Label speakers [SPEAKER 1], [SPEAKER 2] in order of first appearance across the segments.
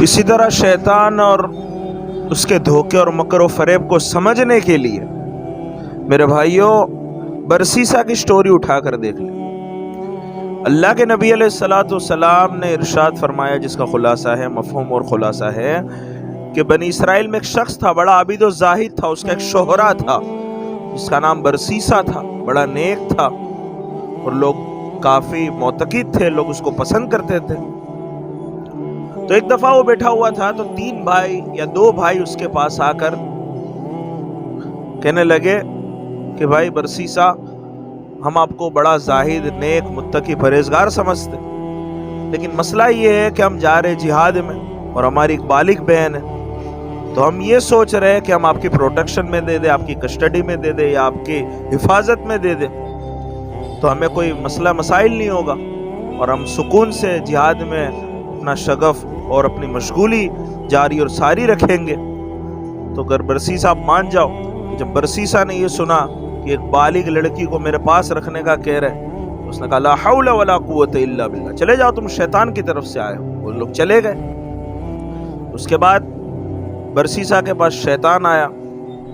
[SPEAKER 1] इसी तरह शैतान और उसके धोखे और मकर व फरेब को समझने के लिए मेरे भाइयों बरसीसा की स्टोरी उठा कर देख लें। अल्लाह के नबी अलैहिस्सलाम ने इरशाद फरमाया, जिसका खुलासा है, मफ़हूम और खुलासा है कि बनी इसराइल में एक शख्स था, बड़ा आबिद व ज़ाहिद था। उसका एक शोहरा था जिसका नाम बरसीसा था, बड़ा नेक था और लोग काफ़ी मोतक़िद थे, लोग उसको पसंद करते थे। तो एक दफ़ा वो बैठा हुआ था तो 3 भाई या 2 भाई उसके पास आकर कहने लगे कि भाई बरसीसा, हम आपको बड़ा जाहिद, नेक, मुत्तकी, परहेजगार समझते, लेकिन मसला ये है कि हम जा रहे जिहाद में और हमारी एक बालिग बहन है, तो हम ये सोच रहे हैं कि हम आपकी प्रोटेक्शन में दे दें, आपकी कस्टडी में दे दें या आपकी हिफाजत में दे दें, तो हमें कोई मसला मसाइल नहीं होगा और हम सुकून से जिहाद में अपना शगफ और अपनी मशगूली जारी और सारी रखेंगे। तो अगर बरसीसा आप मान जाओ। जब बरसीसा ने ये सुना कि एक बालिग लड़की को मेरे पास रखने का कह रहे, तो उसने कहा ला हौला वला कुव्वता इल्ला बिल्लाह, चले जाओ, तुम शैतान की तरफ से आए हो। वो लोग चले गए। उसके बाद बरसीसा के पास शैतान आया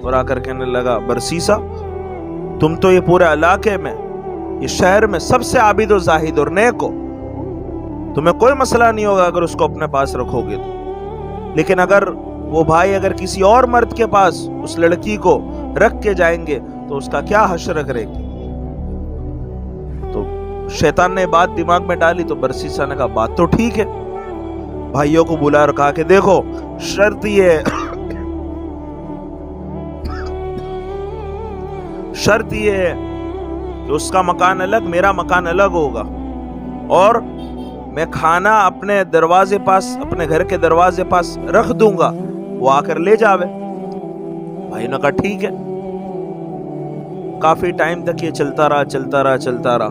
[SPEAKER 1] और आकर कहने लगा, बरसीसा, तुम तो ये पूरे इलाके में, ये शहर में सबसे आबिद और जाहिद और नेक हो, तुम्हें कोई मसला नहीं होगा अगर उसको अपने पास रखोगे तो, लेकिन अगर वो भाई अगर किसी और मर्द के पास उस लड़की को रख के जाएंगे तो उसका क्या हश्र करेगी। तो शैतान ने बात दिमाग में डाली तो बरसीसा ने कहा, बात तो ठीक है। भाइयों को बुला और कहा कि देखो, शर्त ये है कि उसका मकान अलग, मेरा मकान अलग होगा, और मैं खाना अपने दरवाजे पास, अपने घर के दरवाजे पास रख दूंगा, वो आकर ले जावे। भाई ने कहा ठीक है। काफी टाइम तक ये चलता रहा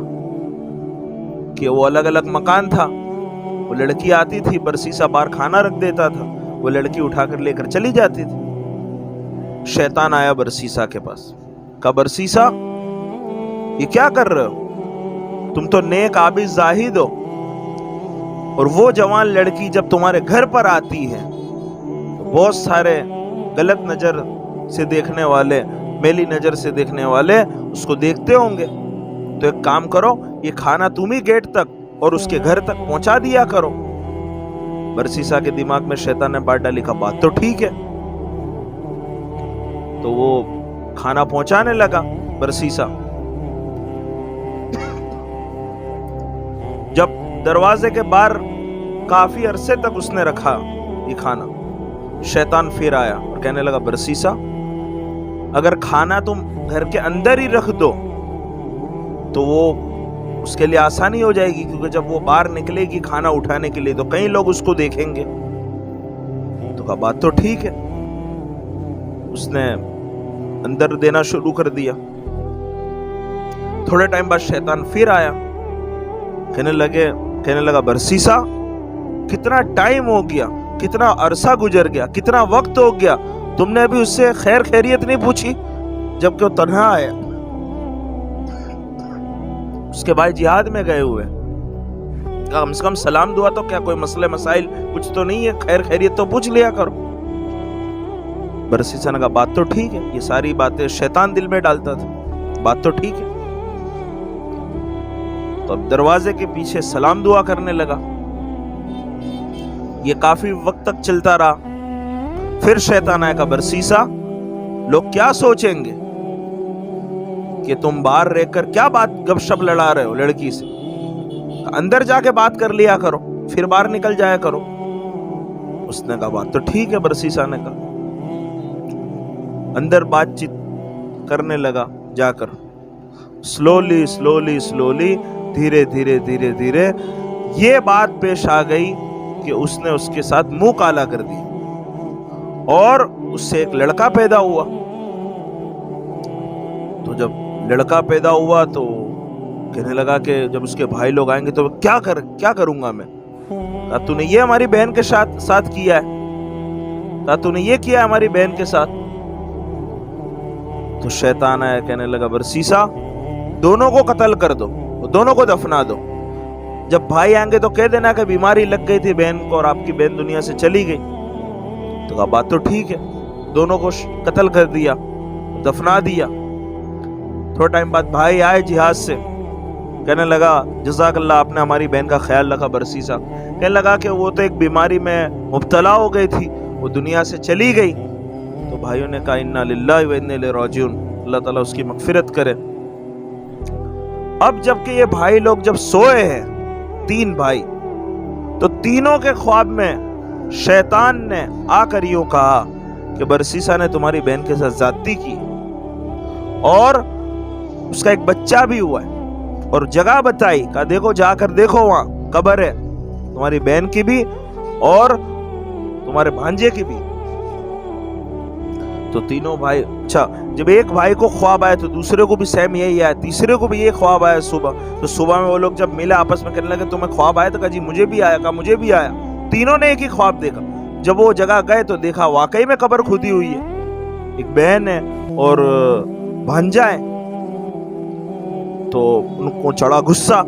[SPEAKER 1] कि वो अलग अलग मकान था। वो लड़की आती थी, बरसीसा बाहर खाना रख देता था, वो लड़की उठाकर लेकर चली जाती थी। शैतान आया बरसीसा के पास, कहा बरसीसा, ये क्या कर रहे हो? तुम तो नेक, आबिद, जाहिद हो, और वो जवान लड़की जब तुम्हारे घर पर आती है तो बहुत सारे गलत नजर से देखने वाले, मेली नजर से देखने वाले उसको देखते होंगे। तो एक काम करो, ये खाना तुम ही गेट तक और उसके घर तक पहुंचा दिया करो। बरसीसा के दिमाग में शैतान ने बात डाली, का बात तो ठीक है। तो वो खाना पहुंचाने लगा बरसीसा। जब दरवाजे के बाहर काफी अरसे तक उसने रखा ये खाना, शैतान फिर आया और कहने लगा, बरसीसा, अगर खाना तुम घर के अंदर ही रख दो तो वो उसके लिए आसानी हो जाएगी, क्योंकि जब वो बाहर निकलेगी खाना उठाने के लिए तो कई लोग उसको देखेंगे। तो कहा बात तो ठीक है। उसने अंदर देना शुरू कर दिया। थोड़े टाइम बाद शैतान फिर आया, कहने लगा, बरसीसा, कितना टाइम हो गया, कितना अरसा गुजर गया, कितना वक्त हो गया, तुमने अभी उससे खैर खैरियत नहीं पूछी, जबकि वो तन्हा है, उसके भाई जिहाद में गए हुए। कम से कम सलाम दुआ तो क्या, कोई मसले मसाइल कुछ तो नहीं है, खैर खैरियत तो पूछ लिया करो। बरसीसा ने कहा बात तो ठीक है। ये सारी बातें शैतान दिल में डालता था, बात तो ठीक है। तो अब दरवाजे के पीछे सलाम दुआ करने लगा। ये काफी वक्त तक चलता रहा। फिर शैतान आया, का बरसीसा, लोग क्या सोचेंगे कि तुम बाहर रहकर क्या बात गपशप लड़ा रहे हो लड़की से, अंदर जाके बात कर लिया करो, फिर बाहर निकल जाया करो। उसने कहा बात तो ठीक है। बरसीसा ने कहा, अंदर बातचीत करने लगा जाकर, स्लोली धीरे ये बात पेश आ गई कि उसने उसके साथ मुंह काला कर दिया और उससे एक लड़का पैदा हुआ। तो जब लड़का पैदा हुआ तो कहने लगा कि जब उसके भाई लोग आएंगे तो क्या करूंगा मैं। कहा तूने ये हमारी बहन के साथ किया है, कहा तूने ये किया है हमारी बहन के साथ। तो शैतान आया, कहने लगा बरसीसा, दोनों को कत्ल कर दो, दोनों को दफना दो, جب بھائی آئیں گے تو کہہ دینا کہ بیماری لگ گئی تھی بہن کو اور آپ کی بہن دنیا سے چلی گئی. تو کہا بات تو ٹھیک ہے. دونوں کو قتل کر دیا, دفنا دیا. تھوڑا ٹائم بعد بھائی آئے جہاد سے, کہنے لگا جزاک اللہ, آپ نے ہماری بہن کا خیال رکھا برسیسا. کہنے لگا کہ وہ تو ایک بیماری میں مبتلا ہو گئی تھی, وہ دنیا سے چلی گئی. تو بھائیوں نے کہا انا للہ و انا الیہ راجعون, اللہ تعالیٰ اس کی مغفرت کرے. اب جب کہ یہ بھائی لوگ جب سوئے ہیں, 3 بھائی, تو تینوں کے خواب میں شیطان نے آ کر یوں کہا کہ برسیسا نے تمہاری بہن کے ساتھ زیادتی کی اور اس کا ایک بچہ بھی ہوا ہے, اور جگہ بتائی, کہا دیکھو جا کر دیکھو وہاں قبر ہے تمہاری بہن کی بھی اور تمہارے بھانجے کی بھی. تو تینوں بھائی, اچھا جب ایک بھائی کو خواب آیا تو دوسرے کو بھی سیم یہی آیا, تیسرے کو بھی یہ خواب آیا صبح. تو صبح میں وہ لوگ جب ملے آپس میں کہنے لگے تمہیں خواب آیا؟ تو کہا جی مجھے بھی آیا. کہا مجھے بھی آیا. تینوں نے ایک ہی خواب دیکھا. جب وہ جگہ گئے تو دیکھا واقعی میں قبر کھودی ہوئی ہے, ایک بہن ہے اور بھانجا ہے. تو ان کو چڑھا غصہ,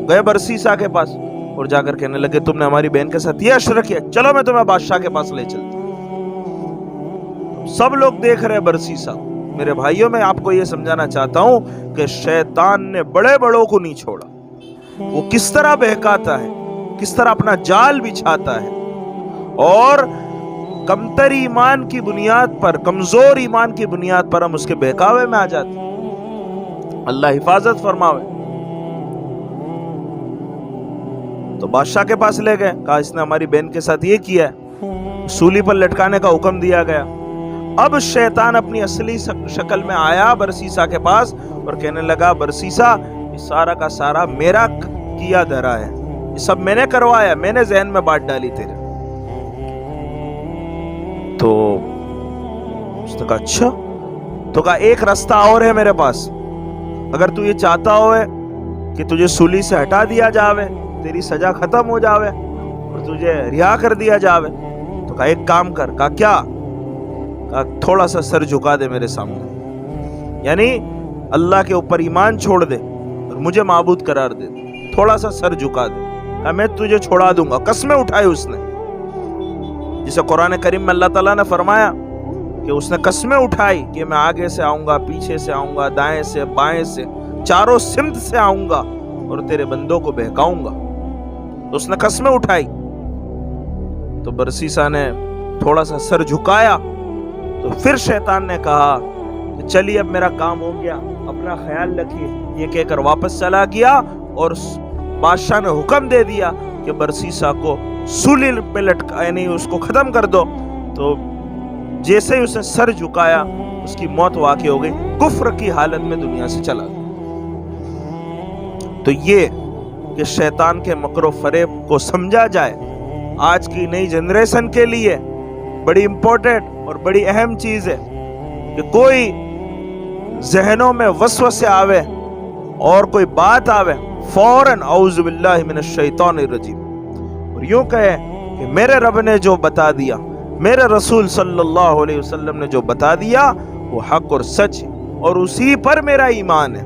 [SPEAKER 1] گئے برسیسا کے پاس اور جا کر کہنے لگے تم نے ہماری بہن کے ساتھ یہ اشر کیا, چلو میں تمہیں بادشاہ کے پاس لے چلتا. سب لوگ دیکھ رہے برسیسا. میرے بھائیوں, میں آپ کو یہ سمجھانا چاہتا ہوں کہ شیطان نے بڑے بڑوں کو نہیں چھوڑا. وہ کس طرح بہکاتا ہے, کس طرح اپنا جال بچھاتا ہے, اور کمتر ایمان کی بنیاد پر, کمزور ایمان کی بنیاد پر ہم اس کے بہکاوے میں آ جاتے ہیں. اللہ حفاظت فرماوے. تو بادشاہ کے پاس لے گئے, کہا اس نے ہماری بہن کے ساتھ یہ کیا ہے, سولی پر لٹکانے کا حکم دیا گیا. اب شیطان اپنی اصلی شکل میں آیا برسیسا کے پاس اور کہنے لگا برسیسا یہ سارا کا سارا میرا کیا دھرا ہے, یہ سب میں نے کروایا, میں نے ذہن میں بات ڈالی تیرے. تو اس نے کہا اچھا. تو کہا ایک راستہ اور ہے میرے پاس, اگر تو یہ چاہتا ہوئے کہ تجھے سولی سے ہٹا دیا جاوے, تیری سزا ختم ہو جاوے اور تجھے رہا کر دیا جاوے, تو کہا ایک کام کر. کہا کیا؟ کہا تھوڑا سا سر جھکا دے میرے سامنے, یعنی اللہ کے اوپر ایمان چھوڑ دے اور مجھے معبود قرار دے, تھوڑا سا سر جھکا دے. کہا میں تجھے چھوڑا دوں گا. قسمیں اٹھائی اس نے, جسے قرآن کریم میں اللہ تعالیٰ نے فرمایا کہ اس نے قسمیں اٹھائی کہ میں آگے سے آؤں گا, پیچھے سے آؤں گا, دائیں سے بائیں سے, چاروں سمت سے آؤں گا اور تیرے بندوں کو بہکاؤں گا. تو اس نے قسمیں اٹھائی. تو برسیسا نے تھوڑا سا سر جھکایا. تو پھر شیطان نے کہا کہ چلیے اب میرا کام ہو گیا, اپنا خیال رکھیے. یہ کہہ کر واپس چلا گیا اور بادشاہ نے حکم دے دیا کہ برسیسا کو سولی پہ لٹکا, یعنی اس کو ختم کر دو. تو جیسے ہی اس نے سر جھکایا اس کی موت واقع ہو گئی, کفر کی حالت میں دنیا سے چلا گیا. تو یہ کہ شیطان کے مکر و فریب کو سمجھا جائے, آج کی نئی جنریشن کے لیے بڑی امپورٹنٹ اور بڑی اہم چیز ہے کہ کوئی ذہنوں میں وسوسے آوے اور کوئی بات آوے, فوراً اعوذ باللہ من الشیطان الرجیم, اور یوں کہے کہ میرے رب نے جو بتا دیا, میرے رسول صلی اللہ علیہ وسلم نے جو بتا دیا وہ حق اور سچ ہے اور اسی پر میرا ایمان ہے.